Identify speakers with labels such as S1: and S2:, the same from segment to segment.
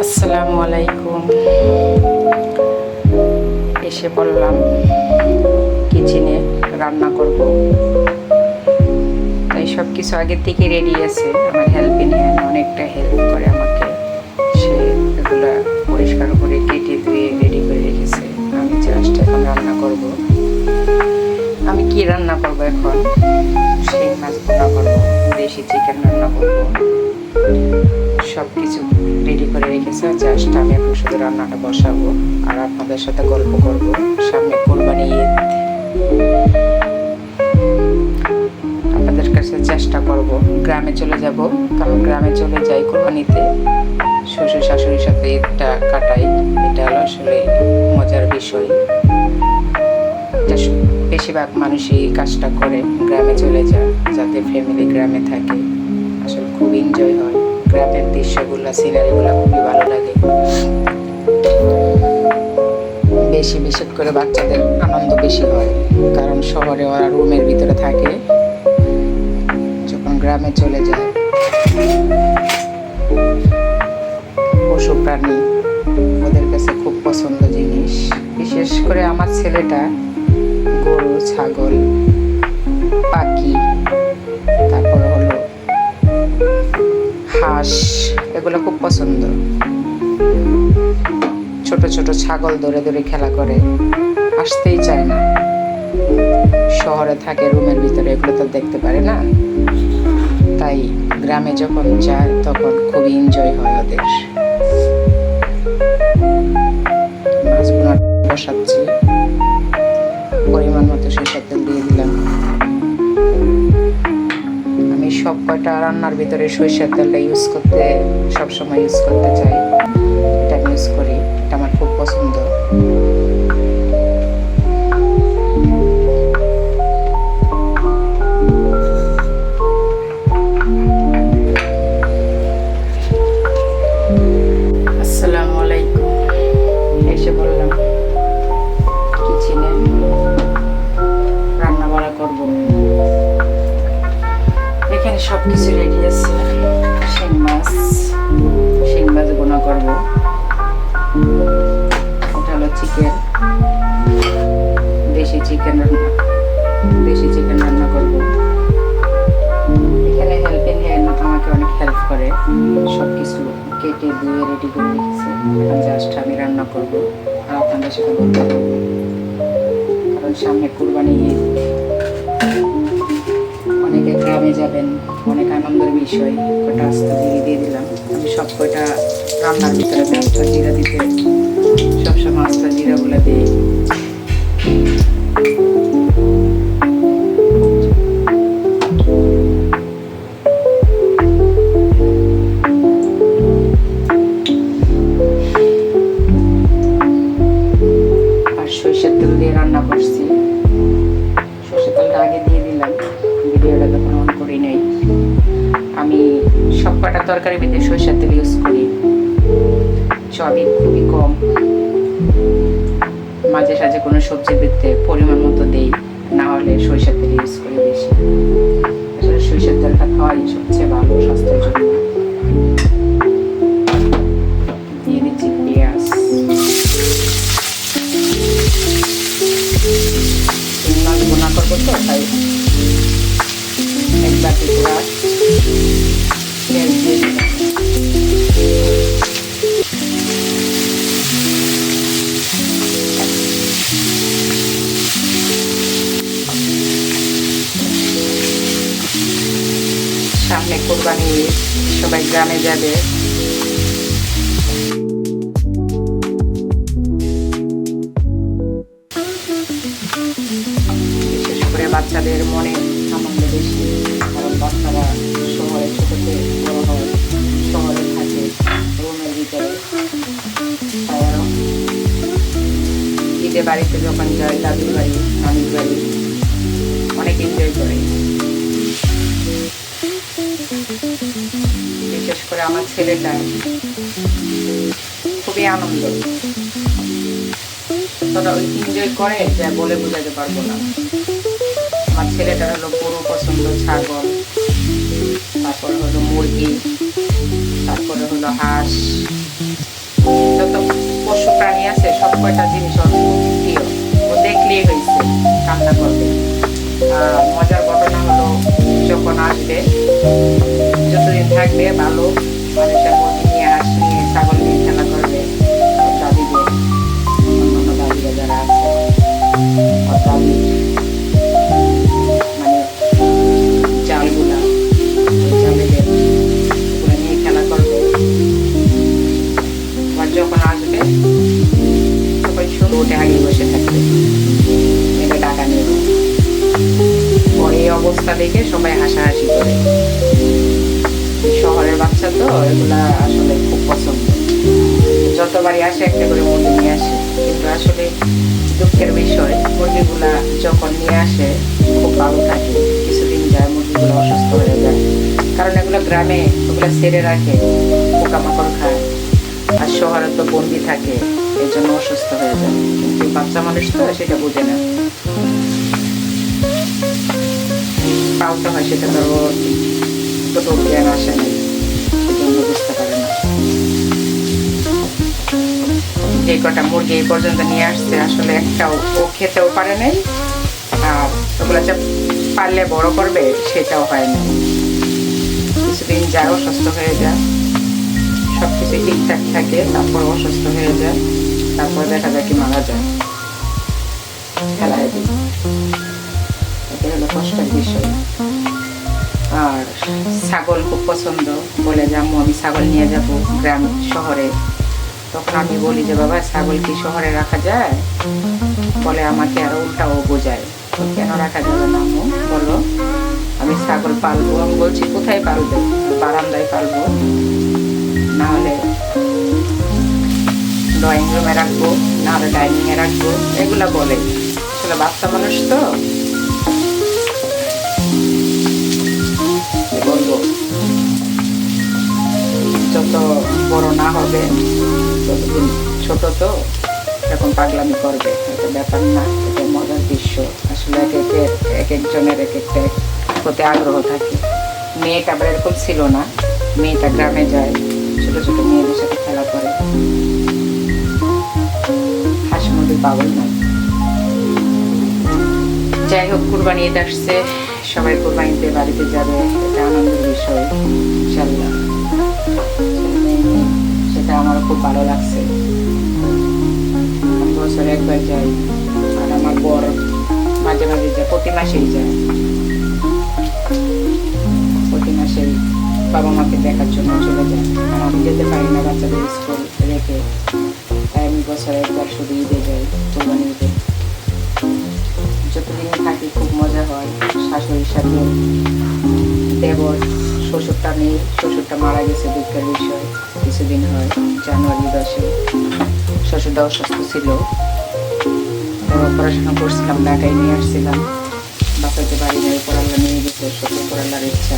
S1: আসসালামু আলাইকুম। এসে পড়লাম কিচেনে, রান্না করব। তাই সব কিছু আগের থেকে রেডি আছে। আমার হেল্পিং হ্যান্ড অনেকটা হেল্প করে আমাকে। সে এগুলা পরিষ্কার করে কেটে ধুয়ে রেডি করে রেখেছে। আমি জাস্ট এখন রান্না করব। আমি কি রান্না করব এখন? শিং মাছ ভুনা করব, দেশি চিকেন রান্না করব। সব কিছু রেডি করে রেখেছে। জাস্ট আমি এখন শুধু রান্নাটা বসাবো আর আপনাদের সাথে গল্প করব। সামনে কোরবানি ঈদ, আপনাদের কাছে চেষ্টা করব গ্রামে চলে যাব, কারণ গ্রামে চলে যাই কোরবানিতে, শ্বশুর শাশুড়ির সাথে ঈদটা কাটাই। এটা হলো আসলে মজার বিষয়। বেশিরভাগ মানুষই কাজটা করে গ্রামে চলে যায়, যাতে ফ্যামিলি গ্রামে থাকে। আসলে খুব এনজয় হয়। গ্রামের দৃশ্যগুলো, সিনারিগুলো খুবই ভালো লাগে। বিশেষ করে বাচ্চাদের আনন্দ বেশি হয়, কারণ শহরে ওরা রুমের ভিতরে থাকে। যখন গ্রামে চলে যায়, পশু প্রাণী ওদের কাছে খুব পছন্দ জিনিস। বিশেষ করে আমার ছেলেটা গরু, ছাগল, পাখি, তারপর হলো হাঁস, এগুলো খুব পছন্দ। ছোট ছোট ছাগল ধরে ধরে খেলা করে, আসতেই চায় না। শহরে থাকে রুমের ভিতরে, এগুলো তো দেখতে পারে না। তাই গ্রামে যখন যায় তখন খুবই এনজয় হয় ওদের। মাছ ভুনা বসাচ্ছি, পরিমাণ মতো সরিষার তেল দিয়ে দিলাম। আমি সব কয়টা রান্নার ভিতরে সরিষার তেলটা সবসময় ইউজ করতে চাই। এটা আমি ইউজ করি, এটা আমার খুব পছন্দ। আসসালামু আলাইকুম। এসে বললাম কিচেনে, রান্না বাড়া করবো। এখানে সব কিছু রেডি আছে। শিং মাছ ভুনা করবো। এটা হলো চিকেন, দেশি চিকেন রান্না করবো। এখানে হেল্পিং হ্যান্ড আমাকে অনেক হেল্প করে, সব কিছু কেটে ধুয়ে রেডি করে রেখেছে। এখন জাস্ট আমি রান্না করবো আর আপনাদের সাথে বলবো, কারণ সামনে কুরবানি ঈদ। অনেকে গ্রামে যাবেন, অনেক আনন্দের বিষয়। কয়টা আস্তা জিরে দিয়ে দিলাম। আমি সব কয়টা রান্নার ভিতরে আস্তা জিরা দিতে সবসময় আস্তা জিরাগুলো দিই। আর সরিষার তেল দিয়ে রান্না করছি। সরিষার তেলটা আগে দিয়ে দিলাম, ভিডিওটা তখন অন করি নাই। আমি সব কটা তরকারির ভিতরে সরিষার তেল ইউজ করি। সবই খুবই কম, মাঝে সাঝে কোনো সবজির ভিতরে পরিমাণ মতো দেই, না হলে সরিষার তেল ইউজ করি বেশি। আসলে সরিষার তেলটা খাওয়াই সবচেয়ে ভালো স্বাস্থ্যের জন্য। দিয়ে দিচ্ছি পেঁয়াজ। মাছ ভুনা করবো তো, তাই এক বাটি পুরা পেঁয়াজ দিয়ে দিলাম। সামনে কোরবানি ঈদ, সবাই গ্রামে যাবে। বিশেষ করে বাচ্চাদের মনে আনন্দ বেশি, কারণ বাচ্চারা শহরে ছোটতে বড় হয়, শহরে থাকে রুমের ভিতরে। তাই আরো ঈদে বাড়িতে যখন যায়, দাদুর বাড়ি, নানির বাড়ি, অনেক এনজয় করে। বিশেষ করে আমার ছেলেটা খুবই আনন্দ, তোরা ওই এনজয় করে যা বলে বোঝাতে পারবো না। আমার ছেলেটার হলো গরু পছন্দ, ছাগল, তারপরে হলো মুরগি, তারপরে হলো হাঁস, কয়টা জিনিস ওর খুব প্রিয়, ও দেখলেই হয়েছে কান্না করবে। মজার ঘটনা হলো, যখন আসবে যতদিন থাকবে ভালো মানুষের মুরগি নিয়ে, হাঁস নিয়ে, ছাগল নিয়ে খেলা করবে। ওর দাদিদের, অন্যান্য দাদিরা যারা আছে, ওর দাদি মানে চালগুলা, ওই চালেদের ওগুলো নিয়ে খেলা করবে। আবার যখন আসবে তখন শুধু ওঠে আগে বসে থাকবে, এটা টাকা নেবে। ওর এই অবস্থা দেখে সবাই হাসাহাসি করে। শহরের বাচ্চা তো এগুলা আসলে খুব পছন্দ, যতবারই আসে একটা করে মুরগি নিয়ে আসে। কিন্তু আসলে দুঃখের বিষয়, মুরগিগুলা যখন নিয়ে আসে খুব ভালো থাকে, কিছুদিন যায় মুরগিগুলো অসুস্থ হয়ে যায়। কারণ এগুলো গ্রামে ওগুলো ছেড়ে রাখে, পোকামাকড় খায়, আর শহরে তো বন্দি থাকে, এর জন্য অসুস্থ হয়ে যায়। কিন্তু বাচ্চা মানুষ তো সেটা বোঝে না, পালতে হয় সেটা তো ছোট জ্ঞান আসে নাই, সেজন্য বুঝতে পারে না। যে কটা মুরগি এই পর্যন্ত নিয়ে আসছে আসলে একটাও ও খেতেও পারে নাই, আর ওগুলো যে পারলে বড় করবে সেটাও হয় না। কিছুদিন যায় অসুস্থ হয়ে যায়, সবকিছু ঠিকঠাক থাকে, তারপর অসুস্থ হয়ে যায়, তারপর দেখা যায় কি মারা যায়, ফেলায় দিই। এটা হলো কষ্টের বিষয়। আর ছাগল খুব পছন্দ, বলে যে আম্মু আমি ছাগল নিয়ে যাব গ্রাম শহরে। তখন আমি বলি যে বাবা ছাগল কি শহরে রাখা যায়? বলে আমাকে আরো উল্টাও বোঝায়, কেন রাখা যাবে না আম্মু বলো, আমি ছাগল পালবো। আমি বলছি কোথায় পালবে? বারান্দায় পালবো, না হলে ড্রয়িং রুমে রাখবো, না হলে ডাইনিং এ রাখবো, এগুলা বলে। আসলে বাচ্চা মানুষ তো বলবো, যত বড় না হবে ততদিন ছোট তো এরকম পাগলামি করবে, এটা ব্যাপার না, এটা মজার দৃশ্য। আসলে এক একজনের এক একটা প্রতি আগ্রহ থাকে। মেয়েটা আবার এরকম ছিল না, মেয়েটা গ্রামে যায়, ছোট ছোট মেয়েদের সাথে খেলা করে, হাসি মুরগির পাগল নয়। যাই হোক, কুরবানি ঈদ আসছে, সবাই কুরবানিতে বাড়িতে যাবে, এটা আনন্দের বিষয় ইনশাল্লাহ। সেটা আমার খুব ভালো লাগছে। বছরে একবার যাই, আর আমার বর মাঝে মাঝে যায়, প্রতি মাসেই যায়, প্রতি মাসেই বাবা মাকে দেখার জন্য চলে যায়। আর আমি যেতে পারি না বাচ্চাদের স্কুল রেখে, তাই আমি বছরে একবার শুধু ঈদে যাই, কুরবানি ঈদে। যতদিন থাকি খুব মজা হয় শাশুড়ির সাথে। দেবর শ্বশুরটা নেই, শ্বশুরটা মারা গেছে, দুঃখের বিষয়। কিছুদিন হয়, জানুয়ারি 10-এ শ্বশুরটা অসুস্থ ছিল, পড়াশোনা করছিলাম, ঢাকায় নিয়ে আসছিলাম, বাসাতে বাড়ি নিয়ে উপর আল্লাহ নিয়ে গেছে, সত্যি উপর আল্লাহর ইচ্ছা।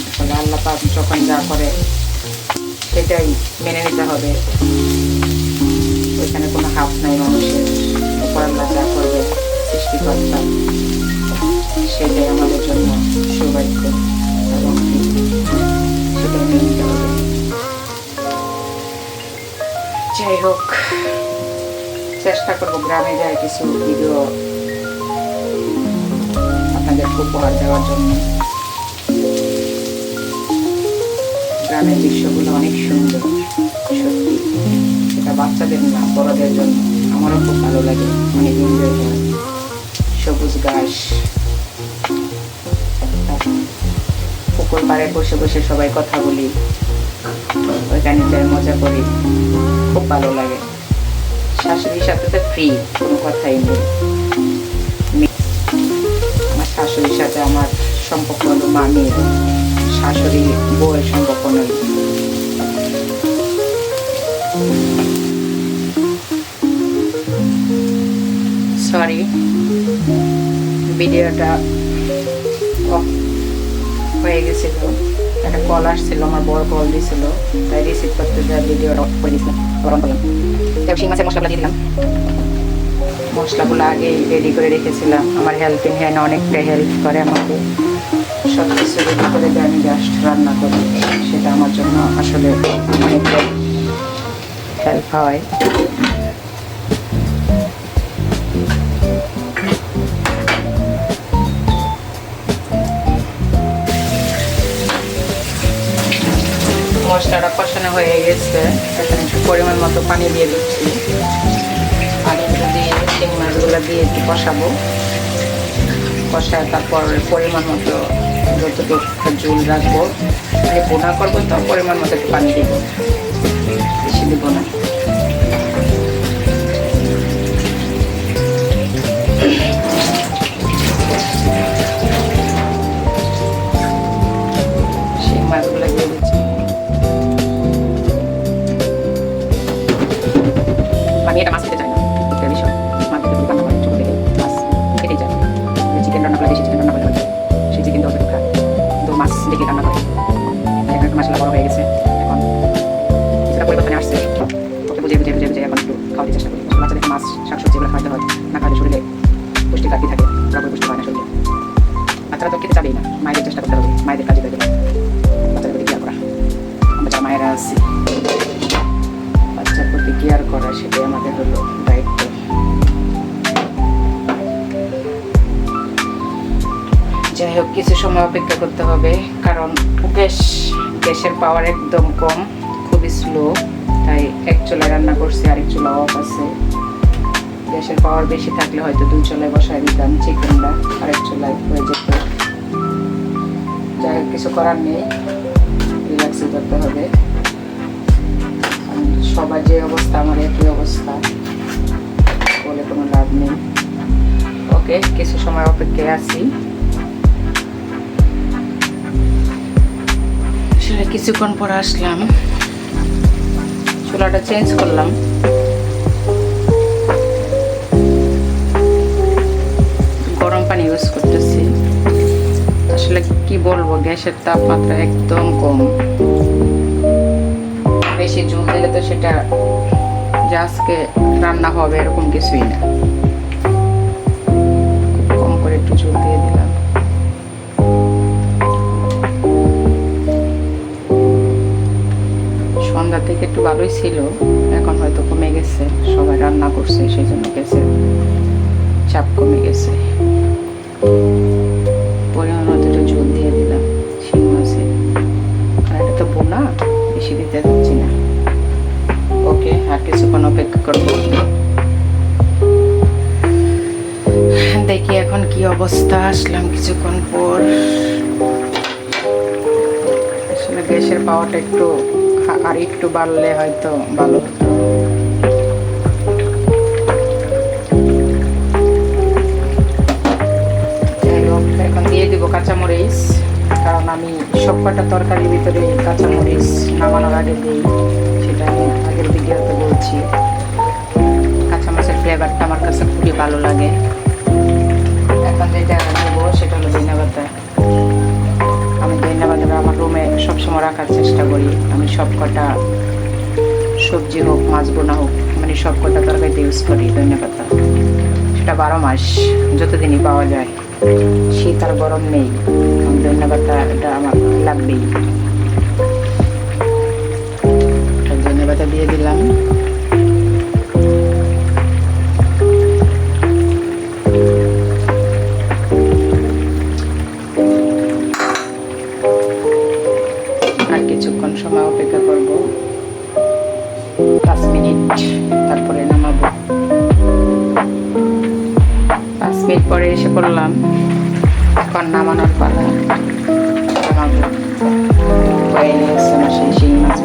S1: আসলে আল্লাহ পাক যখন যা করে সেটাই মেনে নিতে হবে, ওইখানে কোনো হাত নাই মানুষের। উপর আল্লাহ যা করবে সৃষ্টিকর্তা, সেটাই আমাদের জন্য সৌভাগ্য, এবং সেটাই মেনে নিতে হবে। যাই হোক, চেষ্টা করবো গ্রামে যায় কিছু ভিডিও আপনাদেরকে উপহার দেওয়ার জন্য। গ্রামের দৃশ্যগুলো অনেক সুন্দর, সত্যি। এটা বাচ্চাদের না, বড়দের জন্য। আমারও খুব ভালো লাগে, অনেক এনজয় হয়। সবুজ ঘাস, পুকুর পাড়ে বসে বসে সবাই কথা বলি, ওইখানে যাই মজা করি, খুব ভালো লাগে। শাশুড়ির সাথে তো ফ্রি, কোনো কথাই নেই। আমার শাশুড়ির সাথে আমার সম্পর্ক হলো মামি, শাশুড়ি বউয়ের সম্পর্ক নেই। সরি, ভিডিওটা অফ হয়ে গেছিল, একটা কল আসছিল, আমার বড় কল দিয়েছিল, তাই রিসিভ করতে যা ভিডিওটা অফ করে দিয়েছিলাম। শিং মাছের মশলাগুলো দিয়ে দিলাম, মশলাগুলো আগেই রেডি করে রেখেছিলাম। আমার হেল্পিং হ্যান্ড অনেকটা হেল্প করে আমাকে, সব কিছু রেডি করে দিয়ে আমি জাস্ট রান্না করি, সেটা আমার জন্য আসলে অনেকটা হেল্প হয়। মশলাটা কষানো হয়ে গেছে, এখানে একটু পরিমাণ মতো পানি দিয়ে দিচ্ছি। পানিগুলো দিয়ে শিং মাছগুলো দিয়ে একটু কষাবো, কষায় তারপর পরিমাণ মতো যতটুকু ঝোল রাখবো, মানে বোনা করবো তো পরিমাণ মতো একটু পানি দিব, বেশি দিব না। শিং মাছগুলো দিয়ে দিচ্ছি, পানি এটা মাছ খেতে চায় না, বিষয় মাছ খেতে রান্না করে ছোটো থেকে মাছ খেতেই যায়। চিকেন রান্না করে, বেশি চিকেন রান্না করে সেই চিকেন দশ খায়, তো মাছ দেখে রান্না করে। এখন একটু মশলা বড় হয়ে গেছে, এখন কিছুটা পরিবর্তনে আসছে, ওকে বুঝে বুঝে বুঝে বুঝে এখন একটু খাওয়াতে চেষ্টা করি। বাচ্চাদেরকে মাছ শাকসবজি এগুলো খাওয়াতে হয়, না খাওয়ালে শরীরে পুষ্টি ঘাটতি থাকে, পুরোপুরি পুষ্টি হয় না শরীরে। বাচ্চারা তো খেতে চাবেই না, মায়েদের চেষ্টা করতে হবে, মায়েদের কাজে দেবে বাচ্চাদের প্রতি কেয়ার করা। আমরা যারা মায়েরা আছি, বাচ্চার প্রতি কেয়ার করা সেটাই আমাদের হলো দায়িত্ব। যাই হোক, কিছু সময় অপেক্ষা করতে হবে, কারণ গ্যাসের পাওয়ার একদম কম, খুবই স্লো, তাই এক চুলায় রান্না করছি, আরেক চুলা অফ আছে। গ্যাসের পাওয়ার বেশি থাকলে হয়তো দুই চুলায় বসায় দিতাম চিকেনটা, আরেক চুলায় হয়ে যেত। যাই হোক, কিছু করার নেই, রিল্যাক্সই করতে হবে। সবার যে অবস্থা আমার একই অবস্থা, বলে কোনো লাভ নেই। ওকে, কিছু সময় অপেক্ষায় আছি। আসলে কিছুক্ষণ পর আসলাম, চুলাটা চেঞ্জ করলাম, গরম পানি ইউজ করতেছি। আসলে কি বলবো, গ্যাসের তাপমাত্রা একদম কম, বেশি ঝোল দিলে তো সেটা যে আজকে রান্না হবে এরকম কিছুই না, কম করে একটু ঝোল দিয়ে দিলাম। সন্ধ্যা থেকে একটু ভালোই ছিল, এখন হয়তো কমে গেছে, সবাই রান্না করছে সেই জন্য গ্যাসের চাপ কমে গেছে। পরিমাণ মতো একটু ঝোল দিয়ে দিলাম শিং মাছে, আর এটা তো বোনা, বেশি দিতে যাচ্ছি না। ওকে, আর কিছুক্ষণ অপেক্ষা করবো, দেখি এখন কি অবস্থা। আসলাম কিছুক্ষণ পর। আসলে গ্যাসের পাওয়ারটা একটু আর একটু বাড়লে হয়তো ভালো হতো। এখন দিয়ে দিব কাঁচামরিচ, কারণ আমি সব কটা তরকারির ভিতরে কাঁচামরিচ নামানোর আগে দিই, সেটা আমি আগের ভিডিওতে বলছি। কাঁচামরিচের ফ্লেভারটা আমার কাছে খুবই ভালো লাগে। এখন যেটা নেব সেটা হলো ধনিয়া পাতা। আমি ধনিয়া পাতাটা আমার রুমে সবসময় রাখার চেষ্টা করি। আমি সব কটা সবজি হোক, মাছ বোনা হোক, মানে সব কটা তরকারিতে ইউজ করি ধনিয়া পাতা। সেটা 12 মাস যতদিনই পাওয়া যায়, শীত আর গরম নেই, ধনিয়া পাতাটা আমার লাগবেই। ধনিয়া পাতা দিয়ে দিলাম। আর কিছুক্ষণ সময় অপেক্ষা করব, 5 মিনিট, তারপরে নামাবো। 5 মিনিট পরে এসে পড়লাম, এখন নামানোর পালা। নামাবো হয়ে গেছে আমার সেই শিং মাছ